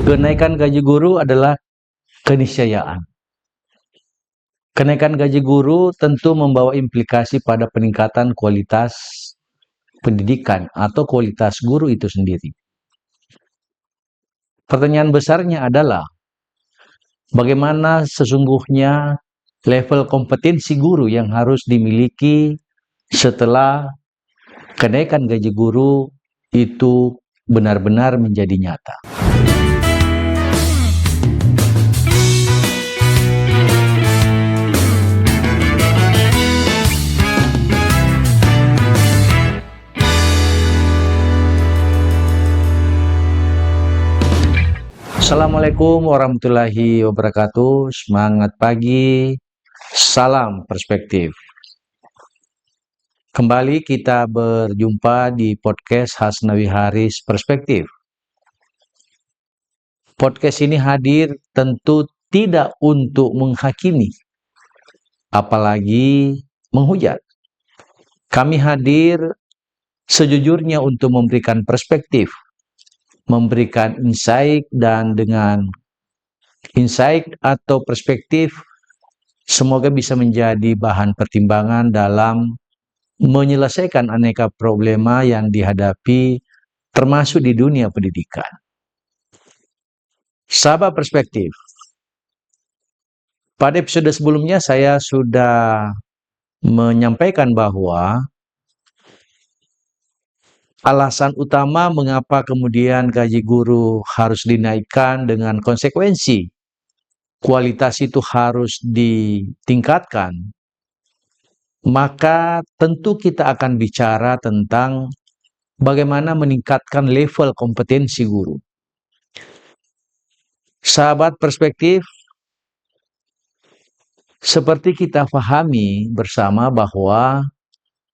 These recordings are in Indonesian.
Kenaikan gaji guru adalah keniscayaan. Kenaikan gaji guru tentu membawa implikasi pada peningkatan kualitas pendidikan atau kualitas guru itu sendiri. Pertanyaan besarnya adalah, bagaimana sesungguhnya level kompetensi guru yang harus dimiliki setelah kenaikan gaji guru itu benar-benar menjadi nyata. Assalamualaikum warahmatullahi wabarakatuh. Semangat pagi, salam perspektif. Kembali kita berjumpa di podcast Hasnawi Haris Perspektif. Podcast ini hadir tentu tidak untuk menghakimi, apalagi menghujat. Kami hadir sejujurnya untuk memberikan perspektif, memberikan insight, dan dengan insight atau perspektif semoga bisa menjadi bahan pertimbangan dalam menyelesaikan aneka problema yang dihadapi termasuk di dunia pendidikan. Sahabat perspektif, pada episode sebelumnya saya sudah menyampaikan bahwa alasan utama mengapa kemudian gaji guru harus dinaikkan dengan konsekuensi kualitas itu harus ditingkatkan, maka tentu kita akan bicara tentang bagaimana meningkatkan level kompetensi guru. Sahabat perspektif, seperti kita pahami bersama bahwa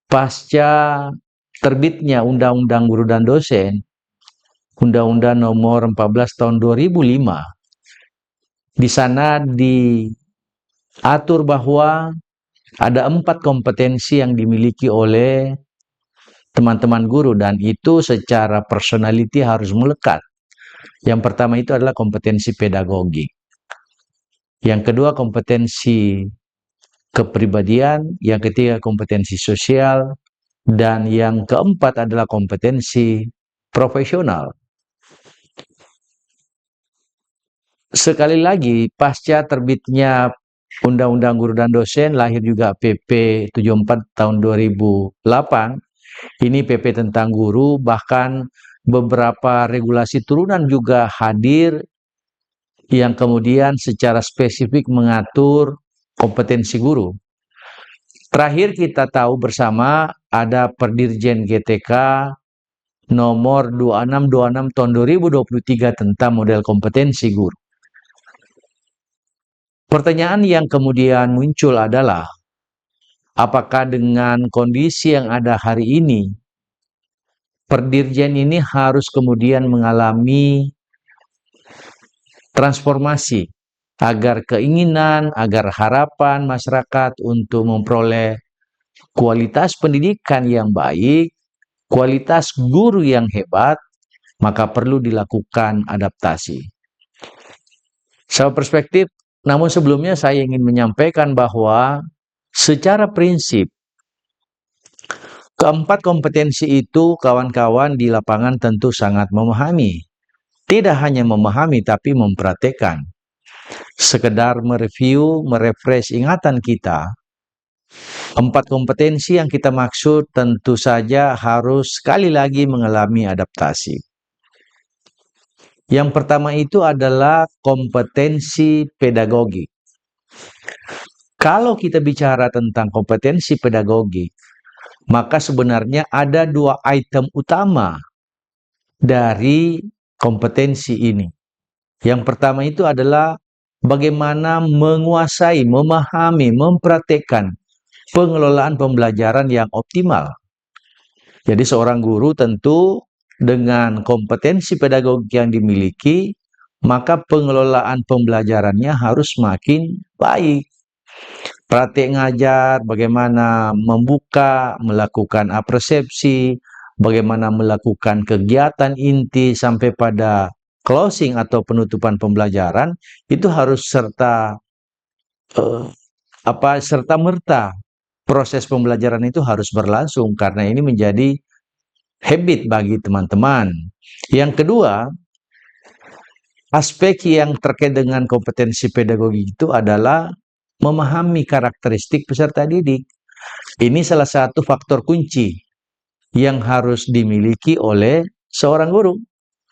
pasca terbitnya Undang-Undang Guru dan Dosen, Undang-Undang Nomor 14 Tahun 2005, di sana diatur bahwa ada 4 kompetensi yang dimiliki oleh teman-teman guru dan itu secara personality harus melekat. Yang pertama itu adalah kompetensi pedagogik. Yang kedua kompetensi kepribadian, yang ketiga kompetensi sosial, dan yang keempat adalah kompetensi profesional. Sekali lagi, pasca terbitnya Undang-Undang Guru dan Dosen, lahir juga PP 74 tahun 2008. Ini PP tentang guru, bahkan beberapa regulasi turunan juga hadir yang kemudian secara spesifik mengatur kompetensi guru. Terakhir kita tahu bersama ada Perdirjen GTK nomor 2626 tahun 2023 tentang model kompetensi guru. Pertanyaan yang kemudian muncul adalah, apakah dengan kondisi yang ada hari ini, Perdirjen ini harus kemudian mengalami transformasi agar keinginan, agar harapan masyarakat untuk memperoleh kualitas pendidikan yang baik, kualitas guru yang hebat, maka perlu dilakukan adaptasi. Secara perspektif, namun sebelumnya saya ingin menyampaikan bahwa secara prinsip, keempat kompetensi itu kawan-kawan di lapangan tentu sangat memahami. Tidak hanya memahami, tapi mempraktekkan. Sekedar mereview, merefresh ingatan kita. 4 kompetensi yang kita maksud tentu saja harus sekali lagi mengalami adaptasi. Yang pertama itu adalah kompetensi pedagogik. Kalau kita bicara tentang kompetensi pedagogik, maka sebenarnya ada 2 item utama dari kompetensi ini. Yang pertama itu adalah bagaimana menguasai, memahami, mempraktekkan pengelolaan pembelajaran yang optimal. Jadi seorang guru tentu dengan kompetensi pedagogik yang dimiliki, maka pengelolaan pembelajarannya harus makin baik. Praktek ngajar, bagaimana membuka, melakukan apresiasi, bagaimana melakukan kegiatan inti sampai pada closing atau penutupan pembelajaran itu harus serta merta proses pembelajaran itu harus berlangsung karena ini menjadi habit bagi teman-teman. Yang kedua, aspek yang terkait dengan kompetensi pedagogi itu adalah memahami karakteristik peserta didik. Ini salah satu faktor kunci yang harus dimiliki oleh seorang guru.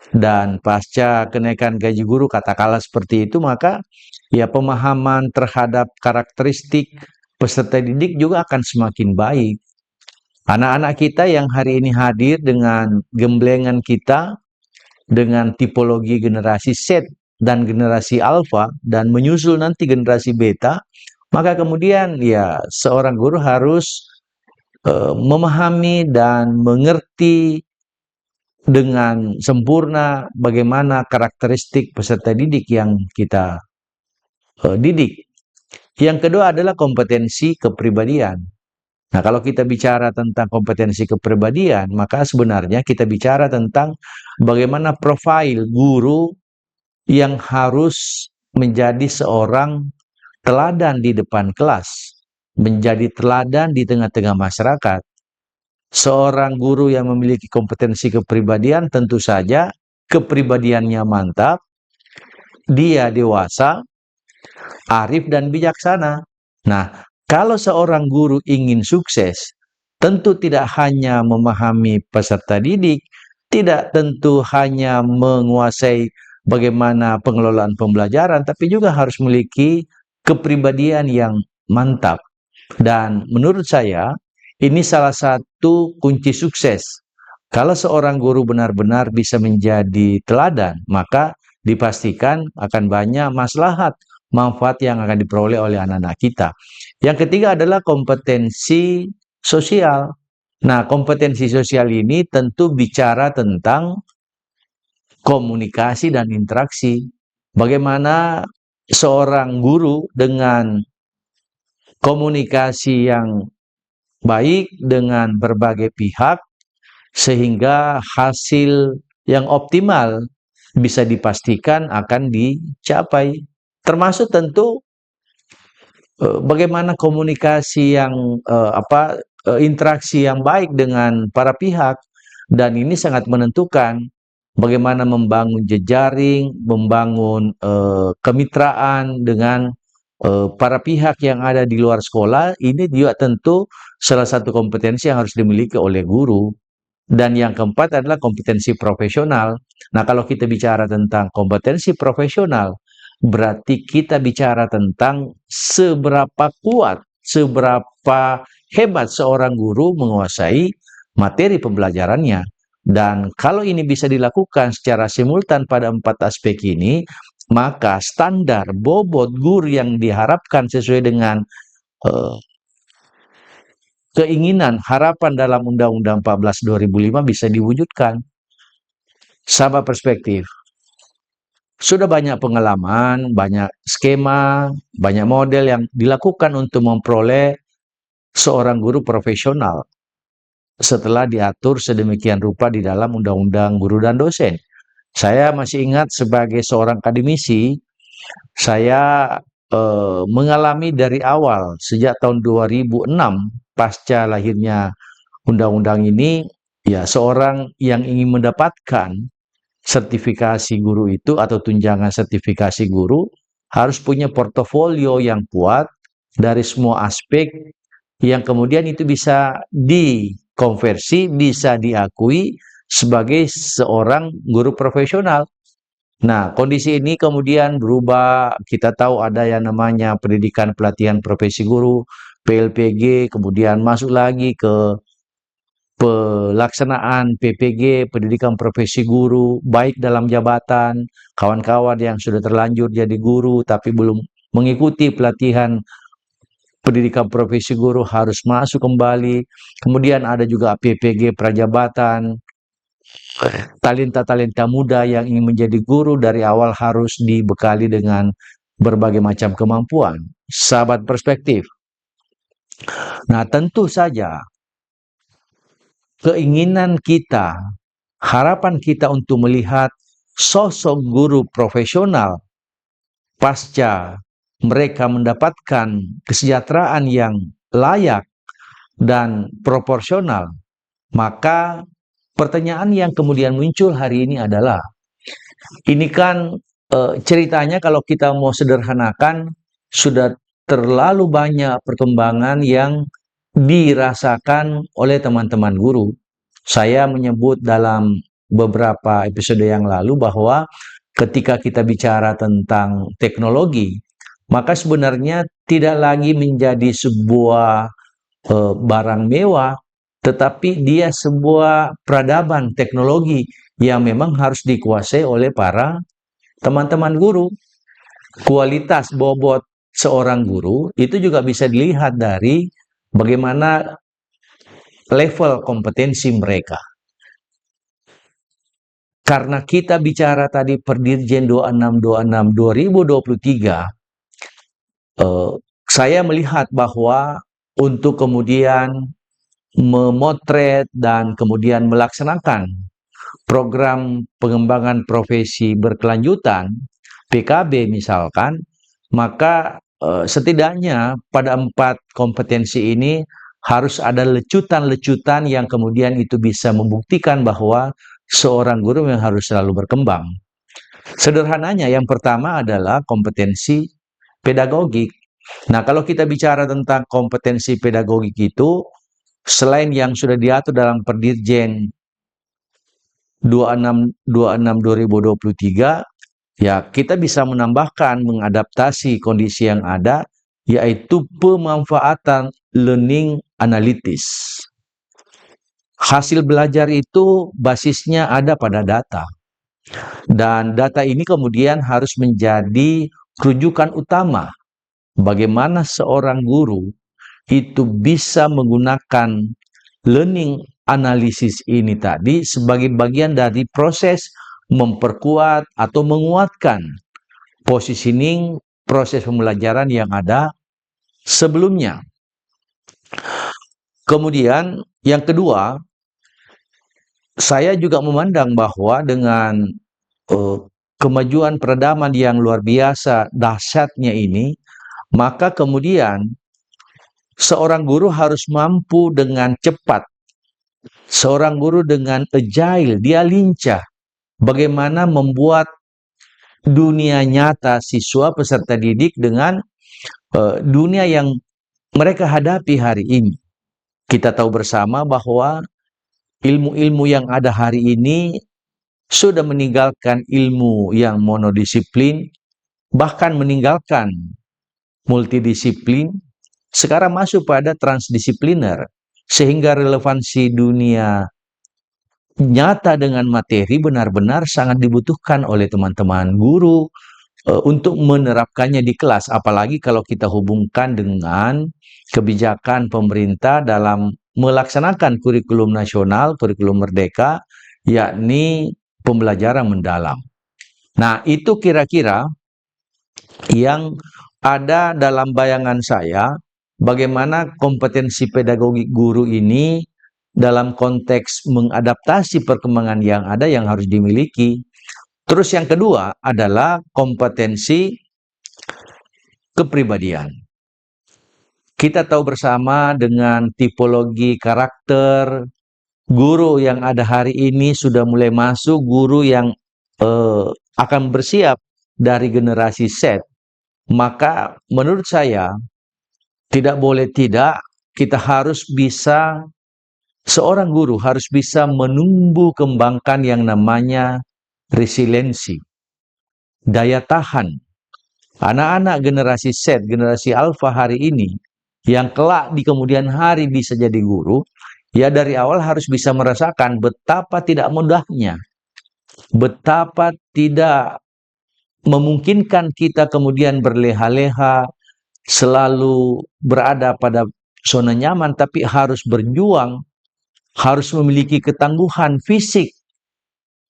Dan pasca kenaikan gaji guru katakanlah seperti itu, maka ya pemahaman terhadap karakteristik peserta didik juga akan semakin baik. Anak-anak kita yang hari ini hadir dengan gemblengan kita, dengan tipologi generasi Z dan generasi Alpha, dan menyusul nanti generasi Beta, maka kemudian ya seorang guru harus memahami dan mengerti dengan sempurna bagaimana karakteristik peserta didik yang kita didik. Yang kedua adalah kompetensi kepribadian. Nah, kalau kita bicara tentang kompetensi kepribadian, maka sebenarnya kita bicara tentang bagaimana profil guru yang harus menjadi seorang teladan di depan kelas, menjadi teladan di tengah-tengah masyarakat. Seorang guru yang memiliki kompetensi kepribadian tentu saja kepribadiannya mantap, dia dewasa, arif dan bijaksana. Nah, kalau seorang guru ingin sukses, tentu tidak hanya memahami peserta didik, tidak tentu hanya menguasai bagaimana pengelolaan pembelajaran, tapi juga harus memiliki kepribadian yang mantap. Dan menurut saya, ini salah satu kunci sukses. Kalau seorang guru benar-benar bisa menjadi teladan, maka dipastikan akan banyak maslahat, manfaat yang akan diperoleh oleh anak-anak kita. Yang ketiga adalah kompetensi sosial. Nah, kompetensi sosial ini tentu bicara tentang komunikasi dan interaksi. Bagaimana seorang guru dengan komunikasi yang baik dengan berbagai pihak sehingga hasil yang optimal bisa dipastikan akan dicapai. Termasuk tentu bagaimana komunikasi yang interaksi yang baik dengan para pihak, dan ini sangat menentukan bagaimana membangun jejaring, membangun kemitraan dengan para pihak yang ada di luar sekolah. Ini juga tentu salah satu kompetensi yang harus dimiliki oleh guru. Dan yang keempat adalah kompetensi profesional. Nah, kalau kita bicara tentang kompetensi profesional, berarti kita bicara tentang seberapa kuat, seberapa hebat seorang guru menguasai materi pembelajarannya. Dan kalau ini bisa dilakukan secara simultan pada 4 aspek ini, maka standar bobot guru yang diharapkan sesuai dengan keinginan, harapan dalam Undang-Undang 14 2005 bisa diwujudkan. Sahabat perspektif, sudah banyak pengalaman, banyak skema, banyak model yang dilakukan untuk memperoleh seorang guru profesional setelah diatur sedemikian rupa di dalam Undang-Undang Guru dan Dosen. Saya masih ingat sebagai seorang akademisi, saya mengalami dari awal sejak tahun 2006 pasca lahirnya undang-undang ini, ya seorang yang ingin mendapatkan sertifikasi guru itu atau tunjangan sertifikasi guru harus punya portofolio yang kuat dari semua aspek yang kemudian itu bisa dikonversi, bisa diakui sebagai seorang guru profesional. Nah, kondisi ini kemudian berubah. Kita tahu ada yang namanya pendidikan pelatihan profesi guru, PLPG, kemudian masuk lagi ke pelaksanaan PPG, pendidikan profesi guru, baik dalam jabatan, kawan-kawan yang sudah terlanjur jadi guru tapi belum mengikuti pelatihan pendidikan profesi guru harus masuk kembali. Kemudian ada juga PPG prajabatan, talenta-talenta muda yang ingin menjadi guru dari awal harus dibekali dengan berbagai macam kemampuan. Sahabat perspektif. Nah, tentu saja keinginan kita, harapan kita untuk melihat sosok guru profesional pasca mereka mendapatkan kesejahteraan yang layak dan proporsional, maka pertanyaan yang kemudian muncul hari ini adalah, ini kan ceritanya kalau kita mau sederhanakan, sudah terlalu banyak perkembangan yang dirasakan oleh teman-teman guru. Saya menyebut dalam beberapa episode yang lalu bahwa ketika kita bicara tentang teknologi, maka sebenarnya tidak lagi menjadi sebuah barang mewah, tetapi dia sebuah peradaban teknologi yang memang harus dikuasai oleh para teman-teman guru. Kualitas bobot seorang guru itu juga bisa dilihat dari bagaimana level kompetensi mereka. Karena kita bicara tadi Perdirjen 2626 2023, saya melihat bahwa untuk kemudian memotret dan kemudian melaksanakan program pengembangan profesi berkelanjutan, PKB misalkan, maka setidaknya pada 4 kompetensi ini harus ada lecutan-lecutan yang kemudian itu bisa membuktikan bahwa seorang guru yang harus selalu berkembang. Sederhananya, yang pertama adalah kompetensi pedagogik. Nah, kalau kita bicara tentang kompetensi pedagogik itu, selain yang sudah diatur dalam Perdirjen 2626 2023, ya kita bisa menambahkan, mengadaptasi kondisi yang ada, yaitu pemanfaatan learning analytics. Hasil belajar itu basisnya ada pada data. Dan data ini kemudian harus menjadi rujukan utama bagaimana seorang guru itu bisa menggunakan learning analisis ini tadi sebagai bagian dari proses memperkuat atau menguatkan positioning proses pembelajaran yang ada sebelumnya. Kemudian yang kedua, saya juga memandang bahwa dengan kemajuan peradaban yang luar biasa dahsyatnya ini, maka kemudian seorang guru harus mampu dengan cepat, seorang guru dengan agile, dia lincah, bagaimana membuat dunia nyata siswa peserta didik dengan dunia yang mereka hadapi hari ini. Kita tahu bersama bahwa ilmu-ilmu yang ada hari ini sudah meninggalkan ilmu yang monodisiplin, bahkan meninggalkan multidisiplin, sekarang masuk pada transdisipliner, sehingga relevansi dunia nyata dengan materi benar-benar sangat dibutuhkan oleh teman-teman guru untuk menerapkannya di kelas, apalagi kalau kita hubungkan dengan kebijakan pemerintah dalam melaksanakan kurikulum nasional, kurikulum merdeka, yakni pembelajaran mendalam. Nah, itu kira-kira yang ada dalam bayangan saya, bagaimana kompetensi pedagogik guru ini dalam konteks mengadaptasi perkembangan yang ada yang harus dimiliki. Terus yang kedua adalah kompetensi kepribadian. Kita tahu bersama dengan tipologi karakter guru yang ada hari ini sudah mulai masuk guru yang akan bersiap dari generasi Z. Maka menurut saya tidak boleh tidak, kita harus bisa, seorang guru harus bisa menumbuh kembangkan yang namanya resiliensi, daya tahan. Anak-anak generasi Z, generasi Alpha hari ini, yang kelak di kemudian hari bisa jadi guru, ya dari awal harus bisa merasakan betapa tidak mudahnya, betapa tidak memungkinkan kita kemudian berleha-leha, selalu berada pada zona nyaman, tapi harus berjuang, harus memiliki ketangguhan fisik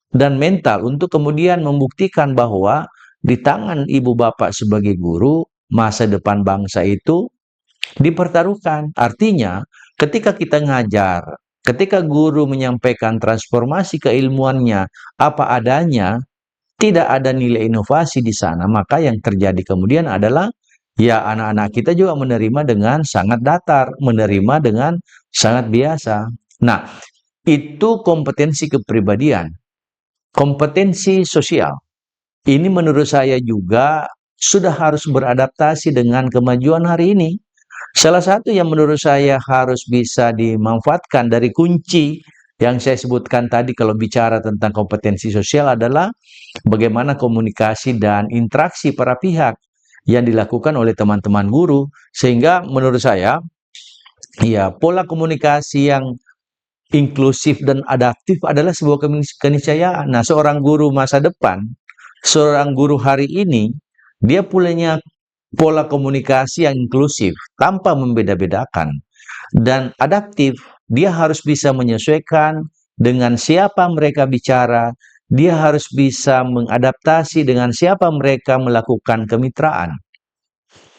dan mental untuk kemudian membuktikan bahwa di tangan ibu bapak sebagai guru, masa depan bangsa itu dipertaruhkan. Artinya, ketika kita ngajar, ketika guru menyampaikan transformasi keilmuannya apa adanya, tidak ada nilai inovasi di sana, maka yang terjadi kemudian adalah ya anak-anak kita juga menerima dengan sangat datar, menerima dengan sangat biasa. Nah, itu kompetensi kepribadian, kompetensi sosial. Ini menurut saya juga sudah harus beradaptasi dengan kemajuan hari ini. Salah satu yang menurut saya harus bisa dimanfaatkan dari kunci yang saya sebutkan tadi kalau bicara tentang kompetensi sosial adalah bagaimana komunikasi dan interaksi para pihak yang dilakukan oleh teman-teman guru. Sehingga menurut saya, ya pola komunikasi yang inklusif dan adaptif adalah sebuah keniscayaan. Nah, seorang guru masa depan, seorang guru hari ini, dia punya pola komunikasi yang inklusif tanpa membeda-bedakan dan adaptif. Dia harus bisa menyesuaikan dengan siapa mereka bicara, dia harus bisa mengadaptasi dengan siapa mereka melakukan kemitraan.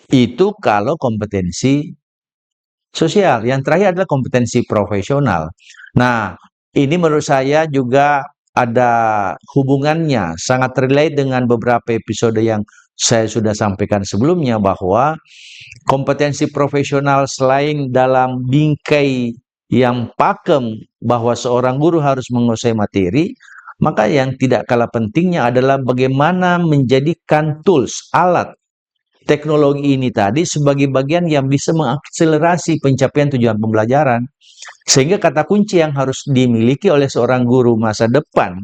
Itu kalau kompetensi sosial. Yang terakhir adalah kompetensi profesional. Nah, ini menurut saya juga ada hubungannya, sangat relate dengan beberapa episode yang saya sudah sampaikan sebelumnya, bahwa kompetensi profesional selain dalam bingkai yang pakem bahwa seorang guru harus menguasai materi, maka yang tidak kalah pentingnya adalah bagaimana menjadikan tools, alat, teknologi ini tadi sebagai bagian yang bisa mengakselerasi pencapaian tujuan pembelajaran. Sehingga kata kunci yang harus dimiliki oleh seorang guru masa depan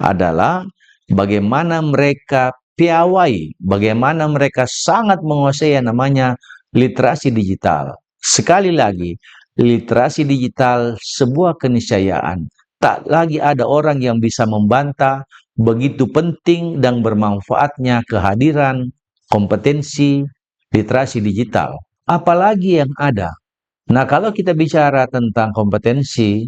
adalah bagaimana mereka piawai, bagaimana mereka sangat menguasai yang namanya literasi digital. Sekali lagi, literasi digital sebuah keniscayaan. Tak lagi ada orang yang bisa membantah begitu penting dan bermanfaatnya kehadiran kompetensi literasi digital. Apalagi yang ada. Nah, kalau kita bicara tentang kompetensi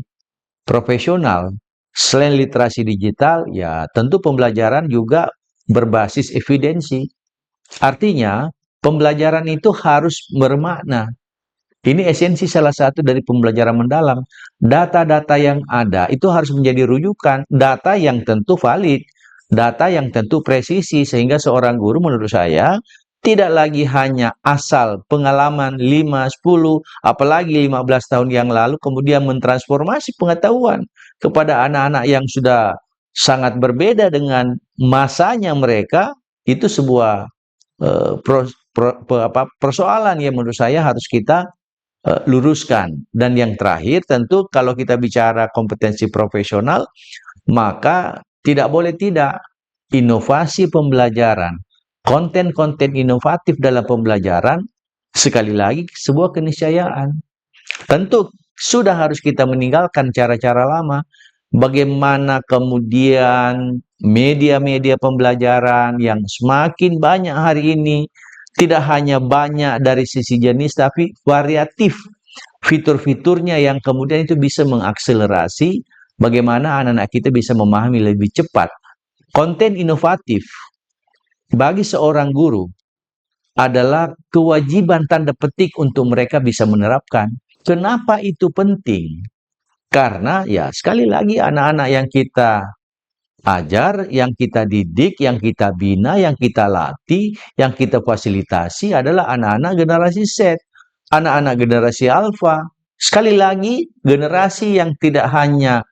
profesional, selain literasi digital, ya tentu pembelajaran juga berbasis evidensi. Artinya, pembelajaran itu harus bermakna. Ini esensi salah satu dari pembelajaran mendalam. Data-data yang ada itu harus menjadi rujukan, data yang tentu valid, data yang tentu presisi, sehingga seorang guru menurut saya tidak lagi hanya asal pengalaman 5, 10, apalagi 15 tahun yang lalu, kemudian mentransformasi pengetahuan kepada anak-anak yang sudah sangat berbeda dengan masanya mereka. Itu sebuah persoalan yang menurut saya harus kita luruskan. Dan yang terakhir, tentu kalau kita bicara kompetensi profesional, maka tidak boleh tidak inovasi pembelajaran, konten-konten inovatif dalam pembelajaran, sekali lagi sebuah keniscayaan. Tentu sudah harus kita meninggalkan cara-cara lama. Bagaimana kemudian media-media pembelajaran yang semakin banyak hari ini, tidak hanya banyak dari sisi jenis, tapi variatif fitur-fiturnya yang kemudian itu bisa mengakselerasi bagaimana anak-anak kita bisa memahami lebih cepat. Konten inovatif bagi seorang guru adalah kewajiban tanda petik untuk mereka bisa menerapkan. Kenapa itu penting? Karena ya sekali lagi anak-anak yang kita ajar, yang kita didik, yang kita bina, yang kita latih, yang kita fasilitasi adalah anak-anak generasi Z, anak-anak generasi Alpha. Sekali lagi, generasi yang tidak hanya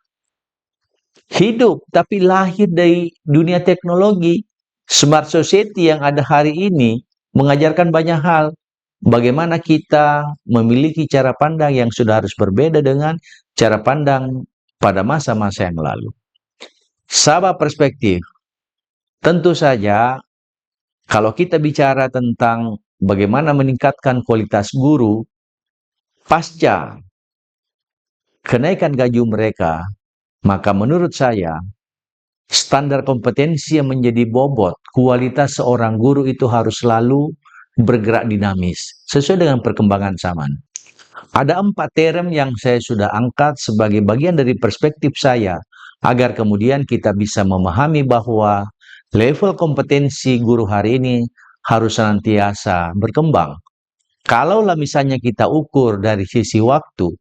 hidup, tapi lahir dari dunia teknologi. Smart society yang ada hari ini mengajarkan banyak hal. Bagaimana kita memiliki cara pandang yang sudah harus berbeda dengan cara pandang pada masa-masa yang lalu. Sahabat perspektif, tentu saja kalau kita bicara tentang bagaimana meningkatkan kualitas guru pasca kenaikan gaji mereka, maka menurut saya standar kompetensi yang menjadi bobot kualitas seorang guru itu harus selalu bergerak dinamis sesuai dengan perkembangan zaman. Ada 4 term yang saya sudah angkat sebagai bagian dari perspektif saya agar kemudian kita bisa memahami bahwa level kompetensi guru hari ini harus senantiasa berkembang. Kalaulah misalnya kita ukur dari sisi waktu,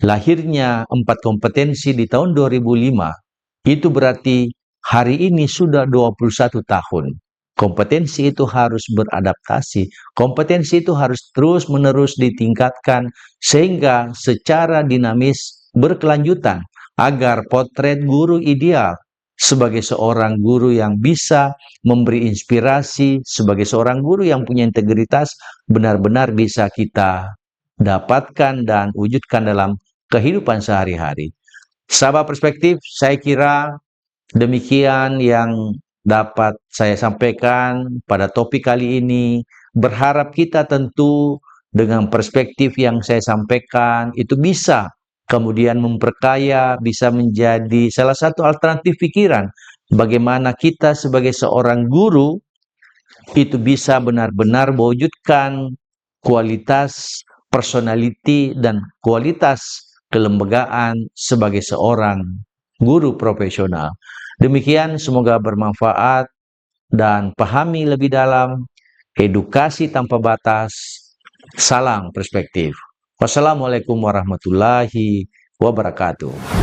lahirnya 4 kompetensi di tahun 2005, itu berarti hari ini sudah 21 tahun. Kompetensi itu harus beradaptasi. Kompetensi itu harus terus-menerus ditingkatkan sehingga secara dinamis berkelanjutan agar potret guru ideal sebagai seorang guru yang bisa memberi inspirasi, sebagai seorang guru yang punya integritas benar-benar bisa kita dapatkan dan wujudkan dalam kehidupan sehari-hari. Sahabat perspektif, saya kira demikian yang dapat saya sampaikan pada topik kali ini. Berharap kita tentu dengan perspektif yang saya sampaikan itu bisa kemudian memperkaya, bisa menjadi salah satu alternatif pikiran bagaimana kita sebagai seorang guru itu bisa benar-benar mewujudkan kualitas personality dan kualitas kelembagaan sebagai seorang guru profesional. Demikian, semoga bermanfaat dan pahami lebih dalam edukasi tanpa batas. Salam perspektif. Wassalamualaikum warahmatullahi wabarakatuh.